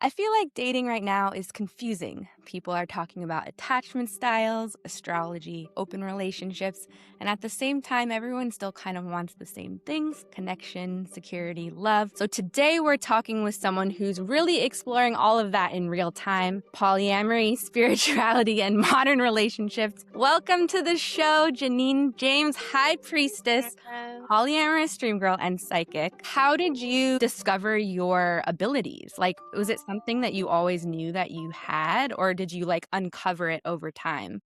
I feel like dating right now is confusing. People are talking about attachment styles, astrology, open relationships, and at the same time, everyone still kind of wants the same things: connection, security, love. So today we're talking with someone who's really exploring all of that in real time: polyamory, spirituality, and modern relationships. Welcome to the show, Janine James, High Priestess, polyamorous dream girl, and psychic. How did you discover your abilities? Like, was it something that you always knew that you had, or did you like uncover it over time?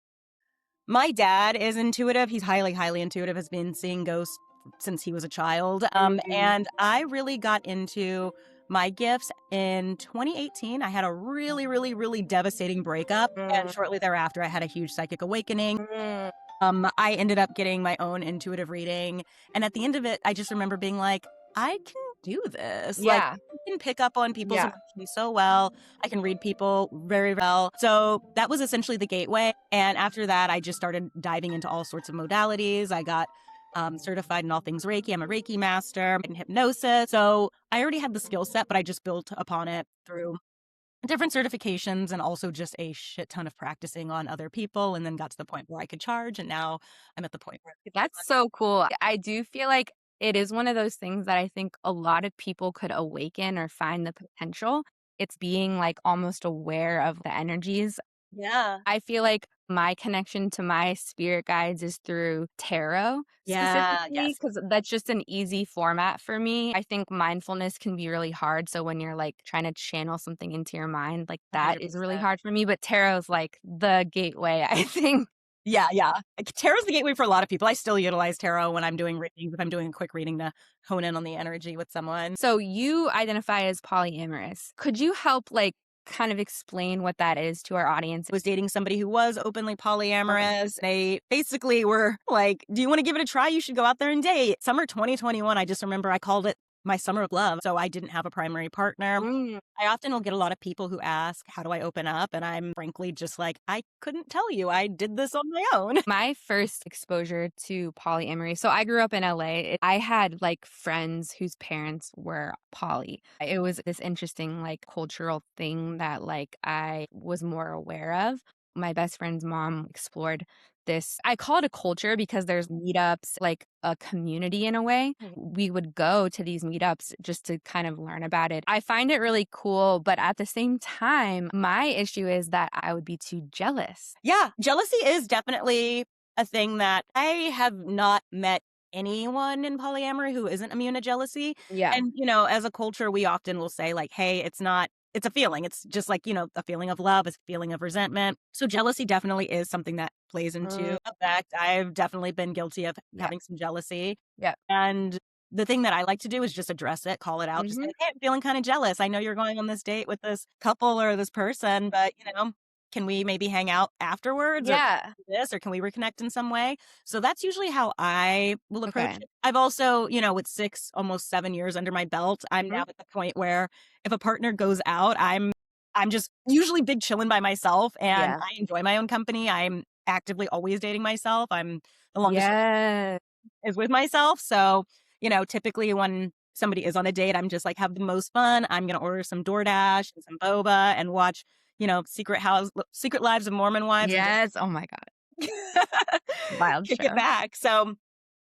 My dad is intuitive. He's highly, highly intuitive, has been seeing ghosts since he was a child. Mm. And I really got into my gifts in 2018. I had a really, really, really devastating breakup. And Mm. shortly thereafter, I had a huge psychic awakening. Mm. I ended up getting my own intuitive reading. And at the end of it, I just remember being like, I can do this. Like, Yeah. I can pick up on people's Yeah. emotions so well. I can read people very well. So that was essentially the gateway. And after that, I just started diving into all sorts of modalities. I got certified in all things Reiki. I'm a Reiki master in hypnosis. So I already had the skill set, but I just built upon it through different certifications and also just a shit ton of practicing on other people, and then got to the point where I could charge, and now I'm at the point where That's so cool. I do feel like it is one of those things that I think a lot of people could awaken or find the potential. It's being like almost aware of the energies. yeah. I feel like my connection to my spirit guides is through tarot Yeah, specifically, yes. because that's just an easy format for me. I think mindfulness can be really hard. So when you're like trying to channel something into your mind, like that is really 100%. hard for me. But tarot is like the gateway, I think. Yeah, yeah. Tarot's the gateway for a lot of people. I still utilize tarot when I'm doing readings, if I'm doing a quick reading to hone in on the energy with someone. So you identify as polyamorous. Could you help like kind of explain what that is to our audience? Was dating somebody who was openly Okay. polyamorous. They basically were like, "Do you want to give it a try? You should go out there and date." Summer 2021, I just remember I called it my summer of love. So I didn't have a primary partner. Mm. I often will get a lot of people who ask, "How do I open up?" And I'm frankly just like, "I couldn't tell you. I did this on my own." My first exposure to polyamory. So I grew up in LA. I had like friends whose parents were poly. It was this interesting like cultural thing that like I was more aware of. My best friend's mom explored this. I call it a culture because there's meetups, like a community in a way. We would go to these meetups just to kind of learn about it. I find it really cool, but at the same time, my issue is that I would be too jealous. Yeah, jealousy is definitely a thing that I have not met anyone in polyamory who isn't immune to jealousy. Yeah. And, as a culture, we often will say, like, hey, it's a feeling. It's just like, a feeling of love, a feeling of resentment. So jealousy definitely is something that plays Mm. into effect. I've definitely been guilty of Yeah. having some jealousy. Yeah. And the thing that I like to do is just address it, call it out, just say, Mhm. hey, I'm feeling kind of jealous. I know you're going on this date with this couple or this person, but, can we maybe hang out afterwards or Yeah. do this, or can we reconnect in some way? So that's usually how I will approach Okay. it. I've also, with 6, almost 7 years under my belt, I'm now Mhm. at the point where if a partner goes out, I'm just usually big chilling by myself, and Yeah. I enjoy my own company. I'm actively always dating myself. I'm the longest Yes. is with myself. So, typically when somebody is on a date, I'm just like, have the most fun. I'm going to order some DoorDash and some boba and watch, Secret Lives of Mormon Wives and just Yes. Oh my god. Wild kick it show. back. So,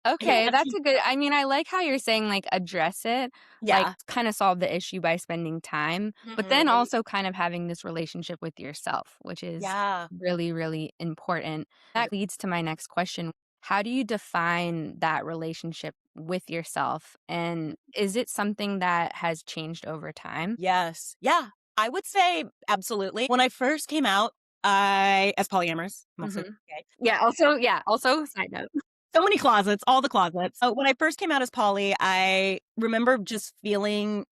yeah, Okay, that's that's a good I mean, I like how you're saying, like, address it, like, yeah. kinda solve the issue by spending time, but then Mhm. also kind of having this relationship with yourself, which is Yeah. really, really important. That leads to my next question. How do you define that relationship with yourself, and is it something that has changed over time? Yes. Yeah. I would say absolutely. When I first came out, as polyamorous, I'm also Mhm. gay. Also side note. So many closets, all the closets. So when I first came out as poly, I remember just feeling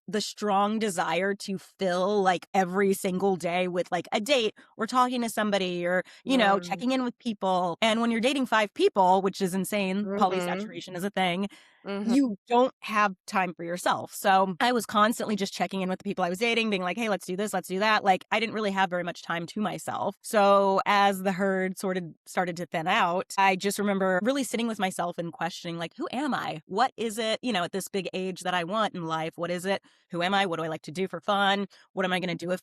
the strong desire to fill like every single day with like a date or talking to somebody or, Mm. checking in with people. And when you're dating 5 people, which is insane, Mhm. polysaturation is a thing. Mhm. you don't have time for yourself. So I was constantly just checking in with the people I was dating, being like, hey, let's do this, let's do that. Like, I didn't really have very much time to myself. So as the herd sort of started to thin out, I just remember really sitting with myself and questioning, like, who am I? What is it, at this big age that I want in life? What is it? Who am I? What do I like to do for fun? What am I going to do if,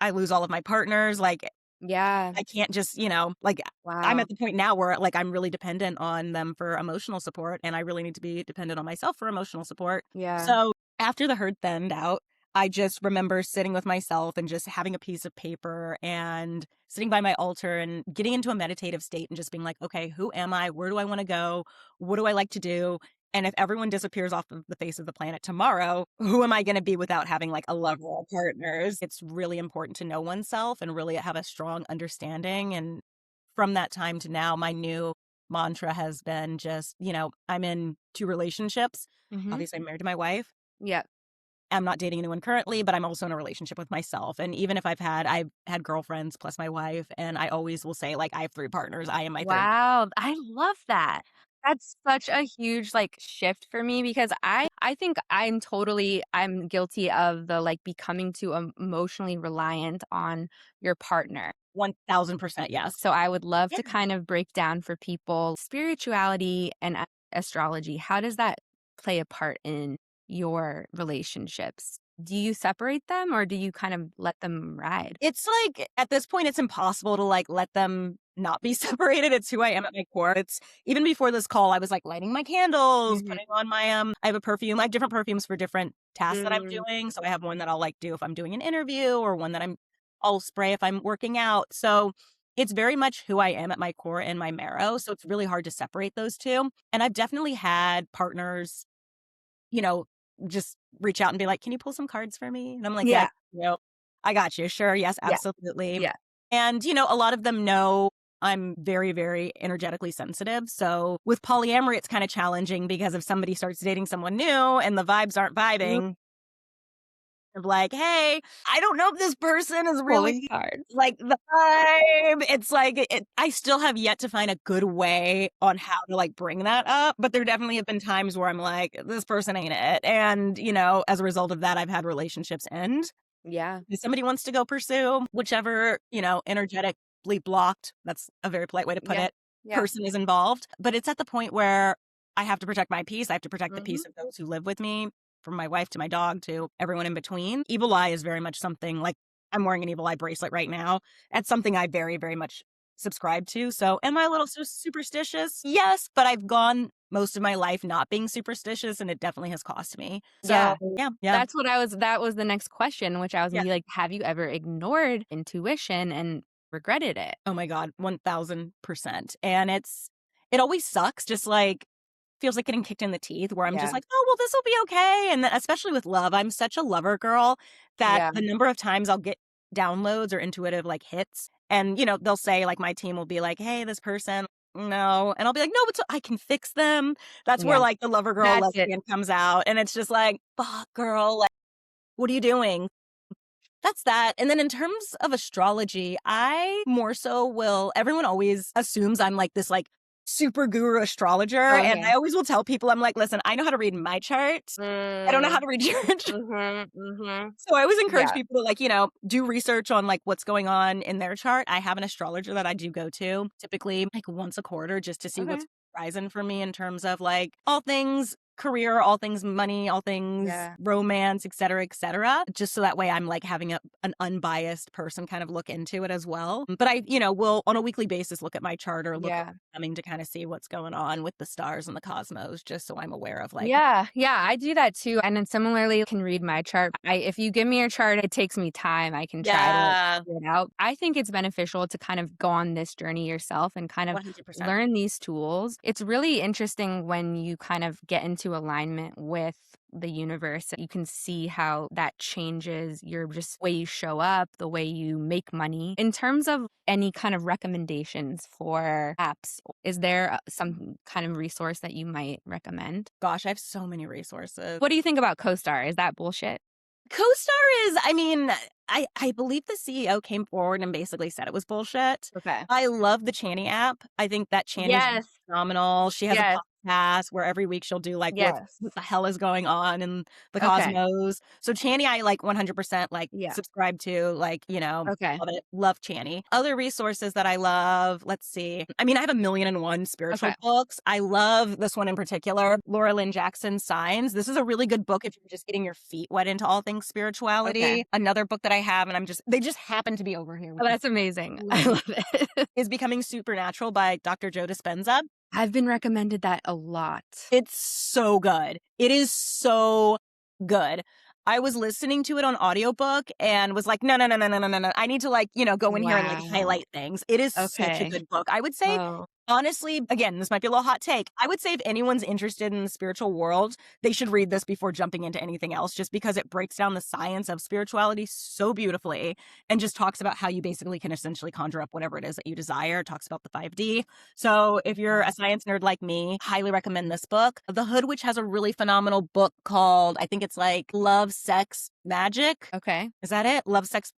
I lose all of my partners? Like, Yeah. I can't just, like I'm Wow. at the point now where like I'm really dependent on them for emotional support and I really need to be dependent on myself for emotional support. Yeah. So after the herd thinned out, I just remember sitting with myself and just having a piece of paper and sitting by my altar and getting into a meditative state and just being like, okay, who am I? Where do I want to go? What do I like to do? And if everyone disappears off of the face of the planet tomorrow, who am I going to be without having like a lover or partners? It's really important to know oneself and really have a strong understanding. And from that time to now, my new mantra has been just, I'm in 2 relationships. Mhm. Obviously, I'm married to my wife. Yeah. I'm not dating anyone currently, but I'm also in a relationship with myself. And even if I've had girlfriends plus my wife, and I always will say, like, I have 3 partners. I am my 3rd. Wow, I love that. That's such a huge, like, shift for me because I think I'm guilty of the, like, becoming too emotionally reliant on your partner. 1000% yes. So I would love Yeah. to kind of break down for people spirituality and astrology. How does that play a part in your relationships? Do you separate them or do you kind of let them ride? It's like, at this point, it's impossible to, like, let them not be separated. It's who I am at my core. It's even before this call, I was, like, lighting my candles, Mhm. putting on my, I have a perfume. I have different perfumes for different tasks that I'm Mm. doing. So I have one that I'll, like, do if I'm doing an interview or one that I'll spray if I'm working out. So it's very much who I am at my core and my marrow. So it's really hard to separate those 2. And I've definitely had partners you know, just reach out and be like, "Can you pull some cards for me?" And I'm like, "Yeah, Yeah. I got you. Sure. Yes, Yeah. absolutely." Yeah. And, a lot of them know I'm very, very energetically sensitive. So with polyamory, it's kind of challenging because if somebody starts dating someone new and the vibes aren't Mm. vibing, of like, "Hey, I don't know if this person is really Pulling cards. like the vibe." It's like I still have yet to find a good way on how to like bring that up, but there definitely have been times where I'm like, this person ain't it. And, as a result of that, I've had relationships end. Yeah. If somebody wants to go pursue whichever, energetically blocked, that's a very polite way to put Yeah. it, Yeah. person is involved. But it's at the point where I have to protect my peace. I have to protect the Mhm. peace of those who live with me, from my wife to my dog to everyone in between. Evil eye is very much something like I'm wearing an evil eye bracelet right now. That's something I very, very much subscribe to. So am I a little superstitious? Yes, but I've gone most of my life not being superstitious and it definitely has cost me. So Yeah. yeah, yeah. That was the next question, which I was gonna Yeah. be like, have you ever ignored intuition and regretted it? Oh my god, 1000%. And it always sucks, just like feels like getting kicked in the teeth where I'm just Yeah. like, "Oh, well, this will be okay." And then especially with love, I'm such a lover girl that Yeah. the number of times I'll get downloads or intuitive like hits and, they'll say like my team will be like, "Hey, this person, no." And I'll be like, "No, but I can fix them." That's where Yeah. like the lover girl That's it. lesbian comes out and it's just like, "Fuck, girl, like what are you doing?" That's that. And then in terms of astrology, I more so will everyone always assumes I'm like this like super guru astrologer. And Okay. I always will tell people, I'm like, listen, I know how to read my chart. I don't know how Mm. to read your chart. Mhm. Mhm. So I always encourage Yeah. people to like, do research on like what's going on in their chart. I have an astrologer that I do go to typically like once a quarter just to see Okay. what's rising for me in terms of like all things career, all things money, all things Yeah. romance, et cetera. Just so that way I'm like having an unbiased person kind of look into it as well. But I, will on a weekly basis look at my chart or look Yeah. coming to kind of see what's going on with the stars and the cosmos, just so I'm aware of like, Yeah, yeah, I do that too, and then similarly can read my chart. If you give me your chart, it takes me time. I can try to yeah, figure it out. I think it's beneficial to kind of go on this journey yourself and kind of 100%. learn these tools. It's really interesting when you kind of get into alignment with the universe. You can see how that changes your just way you show up, the way you make money. In terms of any kind of recommendations for apps, is there some kind of resource that you might recommend? Gosh, I have so many resources. What do you think about CoStar? Is that bullshit? CoStar is, I mean, I believe the CEO came forward and basically said it was bullshit. Okay. I love the Channy app. I think that Channy's Yes. phenomenal. She has a Yes. podcast where every week she'll do like Yes. what the hell is going on in the Okay. cosmos. So Channy, I like 100% like Yeah. subscribe to, like, Okay. love it. Love Channy. Other resources that I love, let's see. I mean, I have a million and one spiritual Okay. books. I love this one in particular, Laura Lynn Jackson's Signs. This is a really good book if you're just getting your feet wet into all things Okay. spirituality. Another book that I have, and they just happen to be over here, Oh, which is that's amazing. I love it. is Becoming Supernatural by Dr. Joe Dispenza. I've been recommended that a lot. It's so good. It is so good. I was listening to it on audiobook and was like, no, no, no, no, no, no, no, no. I need to like, go in here and like Wow. highlight things. It is such a Okay. good book. I would say, Oh, honestly, again, this might be a little hot take. I would say if anyone's interested in the spiritual world, they should read this before jumping into anything else, just because it breaks down the science of spirituality so beautifully and just talks about how you basically can essentially conjure up whatever it is that you desire. It talks about the 5D. So if you're a science nerd like me, highly recommend this book. The Hood Witch has a really phenomenal book called, I think it's like Love, Sex, Magic. okay. Is that it? Love, Sex,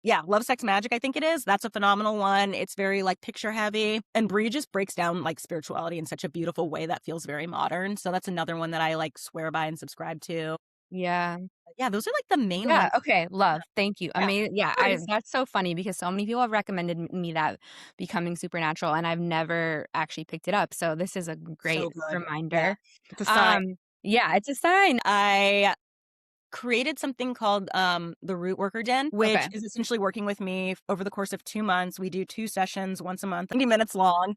Magic, I think it is. That's a phenomenal one. It's very like picture heavy. And Brie just breaks down like spirituality in such a beautiful way that feels very modern. So that's another one that I like swear by and subscribe to. Yeah. Yeah, those are like the main Yeah, ones. okay, love, thank you. Yeah. Yeah, No I worries. that's so funny because so many people have recommended me that Becoming Supernatural, and I've never actually picked it up, so this is a So great good. Yeah. reminder. It's a sign. Um, yeah, it's a sign. I created something called the Root Worker Den, which Okay, is essentially working with me over the course of 2 months. We do 2 sessions once a month, 90 minutes long.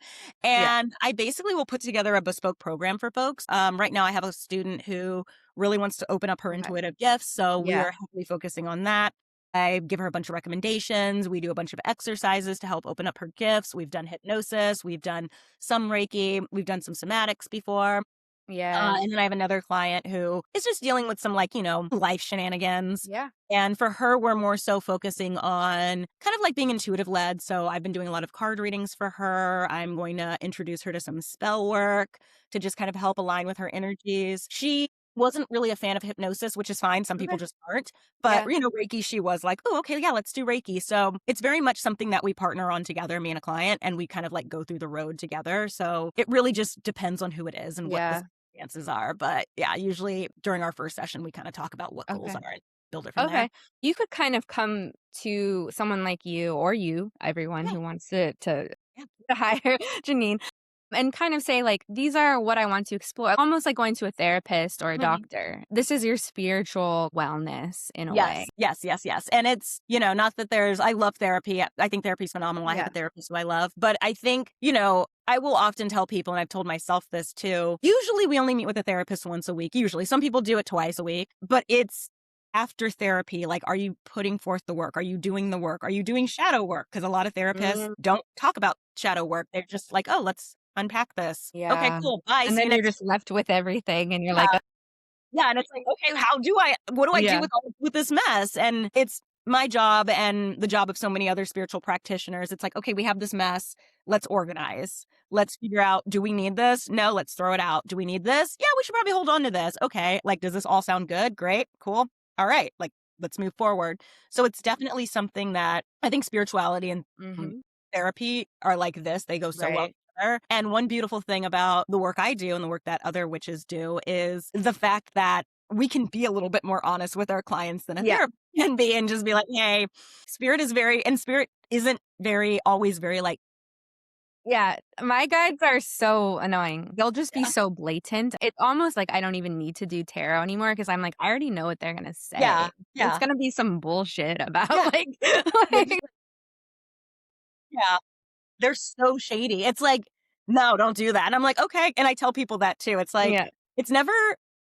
yeah, And I basically will put together a bespoke program for folks. Right now, I have a student who really wants to open up her okay, intuitive gifts. So we yeah, are heavily focusing on that. I give her a bunch of recommendations. We do a bunch of exercises to help open up her gifts. We've done hypnosis. We've done some Reiki. We've done some somatics before. yeah, And then I have another client who is just dealing with some like, life shenanigans. yeah, And for her, we're more so focusing on kind of like being intuitive led. So I've been doing a lot of card readings for her. I'm going to introduce her to some spell work to just kind of help align with her energies. She wasn't really a fan of hypnosis, which is fine. Some people okay, just aren't. But, yeah, Reiki, she was like, oh, okay, yeah, let's do Reiki. So it's very much something that we partner on together, me and a client, and we kind of like go through the road together. So it really just depends on who it is and what the yeah, circumstances are. But yeah, usually during our first session, we kind of talk about what goals okay, are and build it from there. okay. You could kind of come to someone like you or everyone Yeah. who wants to Yeah. to hire Janine. And kind of say, like, "These are what I want to explore." Almost like going to a therapist or a Mhm. doctor. This is your spiritual wellness in a way. Yes, yes, yes, yes. And it's, not that I love therapy. I think therapy is phenomenal. I have Yeah. a therapist who I love. But I think, I will often tell people, and I've told myself this too, usually we only meet with a therapist once a week. Usually. Some people do it twice a week, but it's after therapy. Like, are you putting forth the work? Are you doing the work? Are you doing shadow work? Because a lot of therapists Mm, don't talk about shadow work. They're just like, oh, let's unpack this. Okay, yeah. cool. Bye. And See you then you're next. just left with everything and you're Yeah. like, Yeah, and it's like, okay, what do I do yeah, with this mess? And it's my job and the job of so many other spiritual practitioners. It's like, okay, we have this mess. Let's organize. Let's figure out, do we need this? No, let's throw it out. Do we need this? Yeah, we should probably hold on to this. Okay, like, does this all sound good? Great, cool. All right, like, let's move forward. So it's definitely something that I think spirituality and mhm, therapy are like this. They go so well right. together. And one beautiful thing about the work I do and the work that other witches do is the fact that we can be a little bit more honest with our clients than a Yeah, therapist can be, and just be like, hey, spirit isn't always very like, yeah. My guides are so annoying. They'll just be yeah, so blatant. It's almost like I don't even need to do tarot anymore because 'cause I'm like, I already know what they're gonna yeah, say. It's yeah, gonna be some bullshit about, yeah. like They're like just like, yeah. They're so shady. It's like, "No, don't do that." And I'm like, "Okay." And I tell people that too. It's like, yeah. it's never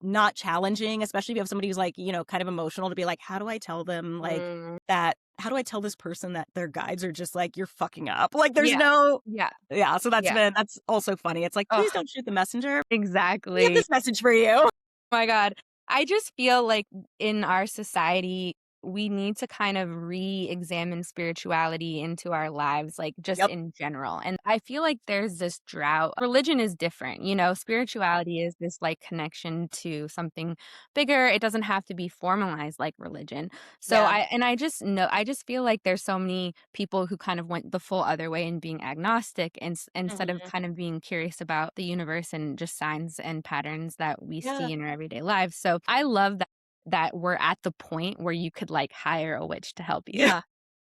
not challenging, especially if you have somebody who's like, kind of emotional, to be like, "How do I tell them Mm, how do I tell this person that their guides are just like, you're fucking up?" Like, there's yeah, no. yeah, Yeah, so yeah. that's also funny. It's like, "Please Ugh, don't shoot the messenger. We have exactly. this message for you." My god. I just feel like in our society we need to kind of re-examine spirituality into our lives, like, just Yep. in general, and I feel like there's this drought. Religion is different, spirituality is this, like, connection to something bigger. It doesn't have to be formalized like religion. So Yeah. I just feel like there's so many people who kind of went the full other way and being agnostic instead of Mhm. kind of being curious about the universe and just signs and patterns that we Yeah. see in our everyday lives. So I love that we're at the point where you could, like, hire a witch to help you. Yeah.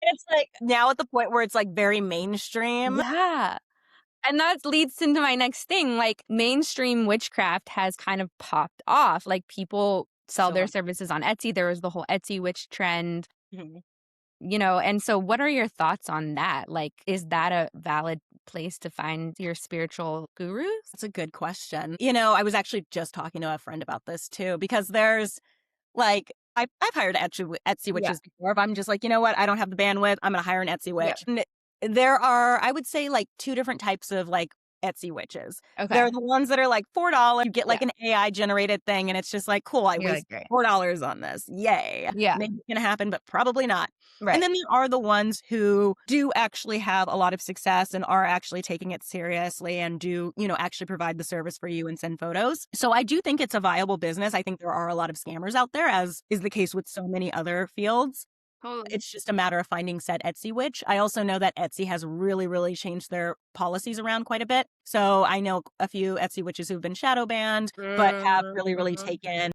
It's like now at the point where it's like very mainstream. Yeah. And that leads into my next thing, like, mainstream witchcraft has kind of popped off, like, people sell So their services on Etsy. There was the whole Etsy witch trend, mhm. and so what are your thoughts on that? Like, is that a valid place to find your spiritual gurus? That's a good question. I was actually just talking to a friend about this too, because there's like, I've hired Etsy Yeah, witches before. If I'm just like, you know what, I don't have the bandwidth, I'm gonna hire an Etsy yeah, witch. And there are, I would say, like two different types of like Etsy witches. There okay, are the ones that are like $4. You get yeah, like an AI generated thing, and it's just like, cool, I you're like, wasted "Great." $4 on this. Yay. Yeah, Maybe it's gonna happen, but probably not. And right, then there are the ones who do actually have a lot of success and are actually taking it seriously and do, actually provide the service for you and send photos. So I do think it's a viable business. I think there are a lot of scammers out there, as is the case with so many other fields. totally. It's just a matter of finding said Etsy witch. I also know that Etsy has really, really changed their policies around quite a bit. So I know a few Etsy witches who've been shadow banned, but have really, really Mhm. taken,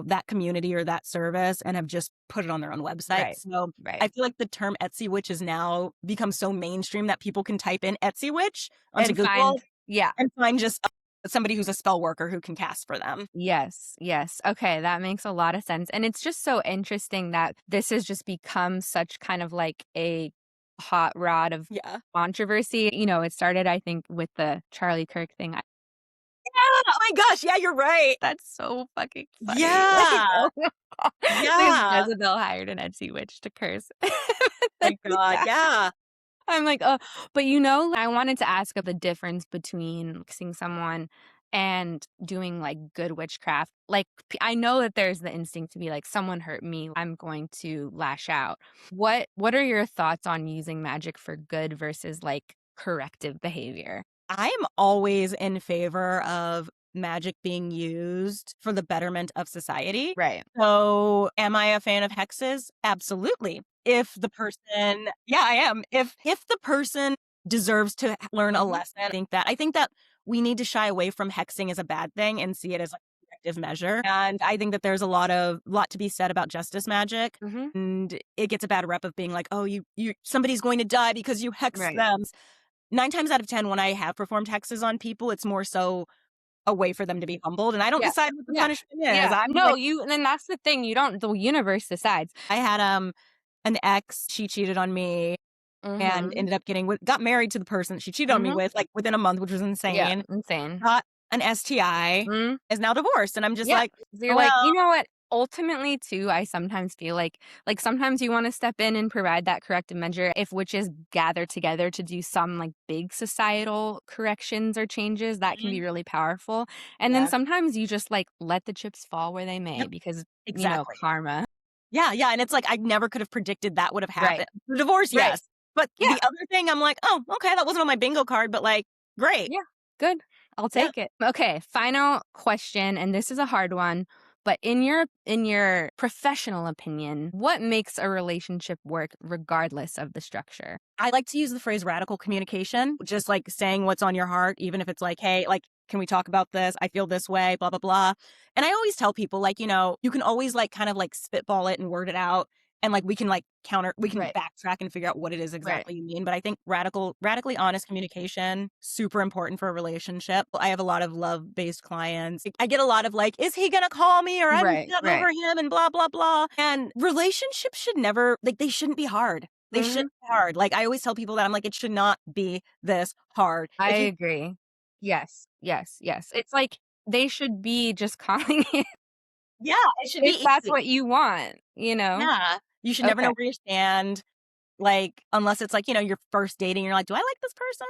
that community or that service and have just put it on their own website. Right, So right, I feel like the term Etsy witch has now become so mainstream that people can type in Etsy witch onto and find Google yeah. and find just somebody who's a spell worker who can cast for them. Yes, yes. Okay, that makes a lot of sense. And it's just so interesting that this has just become such kind of like a hot rod of Yeah. controversy. It started, I think, with the Charlie Kirk thing. Yeah. Oh my gosh. Yeah, you're right. That's so fucking funny. Like, Yeah. oh my god. Because Yeah. Jezebel hired an Etsy witch to curse. My God. Yeah. I'm like, oh, but I wanted to ask of the difference between seeing someone and doing like good witchcraft. Like, I know that there's the instinct to be like, someone hurt me, I'm going to lash out. What are your thoughts on using magic for good versus like corrective behavior? I'm always in favor of magic being used for the betterment of society. Right. So, am I a fan of hexes? Absolutely. If the person, yeah, I am. If the person deserves to learn a Hmm. lesson, I think that we need to shy away from hexing as a bad thing and see it as like a corrective measure. And I think that there's a lot to be said about justice magic. Hmm. And it gets a bad rep of being like, oh, you somebody's going to die because you hexed Right. them. 9 times out of 10, when I have performed hexes on people, it's more so a way for them to be humbled, and I don't Yeah. decide what the Yeah. punishment is. Yeah. I'm No, like, and then that's the thing. The universe decides. I had, an ex, she cheated on me and Hmm. ended up got married to the person she cheated on me Hmm. with, like, within a month, which was Yeah. insane. Insane. Got an STI, Mm. is now divorced, and I'm just Yeah. like, So you're like, "Well." you know what? Ultimately, too, I sometimes feel like sometimes you want to step in and provide that corrective measure if witches gather together to do some like big societal corrections or changes that can Mhm. be really powerful. And then Yeah. sometimes you just like let the chips fall where they may Yep, because, exactly. karma. Yeah, yeah, and it's like, I never could have predicted that would have Right. happened. The divorce, Right. yes, but Yeah. the other thing, I'm like, "Oh, okay, that wasn't on my bingo card, but, like, great." Yeah. Good. I'll Yeah. take it. Okay, final question, and this is a hard one, but in your professional opinion, what makes a relationship work regardless of the structure? I like to use the phrase radical communication, just like saying what's on your heart, even if it's like, hey, like, can we talk about this? I feel this way, blah, blah, blah. And I always tell people, like, you can always like kind of like spitball it and word it out. And like we can Right. backtrack and figure out what it is Right. exactly you mean. But I think radically honest communication, super important for a relationship. I have a lot of love based clients. I get a lot of like, is he going to call me or I'm Right. not over Right. him and blah, blah, blah. And relationships should never, like, they shouldn't be hard. They should Mhm. be hard. Like, I always tell people that I'm like, it should not be this hard. I If you agree. Yes. Yes. Yes. It's like they should be just calling it Yeah, it should if be that's easy. what you want, you know? Yeah. You should never Okay. know where you stand, like, unless it's like, you're first dating, you're like, "Do I like this person?"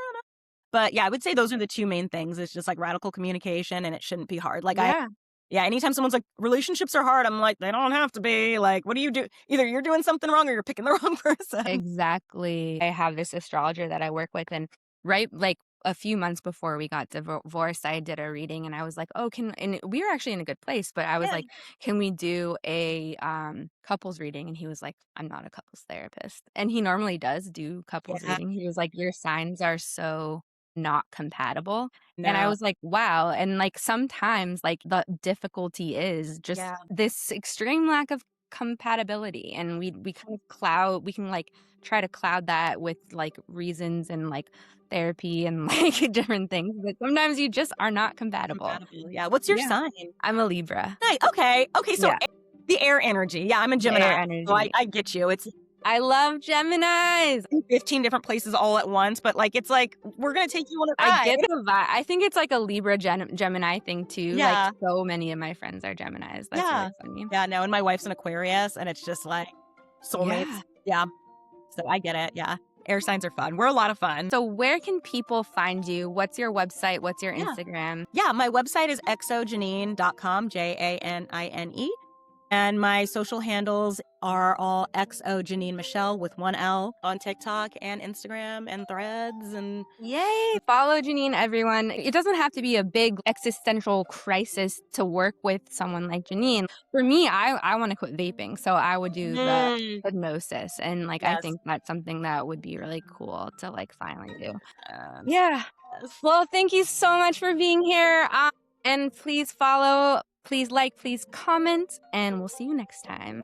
But, yeah, I would say those are the 2 main things. It's just, like, radical communication, and it shouldn't be hard. Like, I Yeah. Yeah, anytime someone's like, relationships are hard, I'm like, they don't have to be. Like, what do you do? Either you're doing something wrong or you're picking the wrong person. Exactly. I have this astrologer that I work with, and right, like a few months before we got divorced, I did a reading, and I was like, "Oh, and we were actually in a good place, but I was Yeah. like, can we do a couples reading?" And he was like, "I'm not a couples therapist." And he normally does do couples Yeah. reading. He was like, "Your signs are so not compatible." And I No. was like, "Wow." And like sometimes like the difficulty is just Yeah. this extreme lack of compatibility, and we kind of we can like try to cloud that with like reasons and like therapy and like different things, but sometimes you just are not compatible. Compatible. Yeah. What's your Yeah. sign? I'm a Libra. Nice. Okay. Okay. So Yeah, the air energy. Yeah, I'm a the Gemini. air So energy. I get you. It's I love Geminis. in 15 different places all at once, but like, it's like, we're going to take you on a I ride. get the vibe. I think it's like a Libra Gemini thing too. Like Yeah. so many of my friends are Geminis. That's Yeah. really funny. Yeah. No. And my wife's an Aquarius, and it's just like soulmates. Yeah. Yeah. So I get it. Yeah. Air signs are fun. We're a lot of fun. So where can people find you? What's your website? What's your Yeah. Instagram? Yeah. My website is exojanine.com, JANINE. And my social handles are all XO Janine Michelle with one L on TikTok and Instagram and Threads. And Yay! Follow Janine, everyone. It doesn't have to be a big existential crisis to work with someone like Janine. For me, I want to quit vaping, so I would do the hypnosis. And like, I yes. think that's something that would be really cool to like finally do. Yes. Yeah. Well, thank you so much for being here. And please follow, please like, please comment, and we'll see you next time.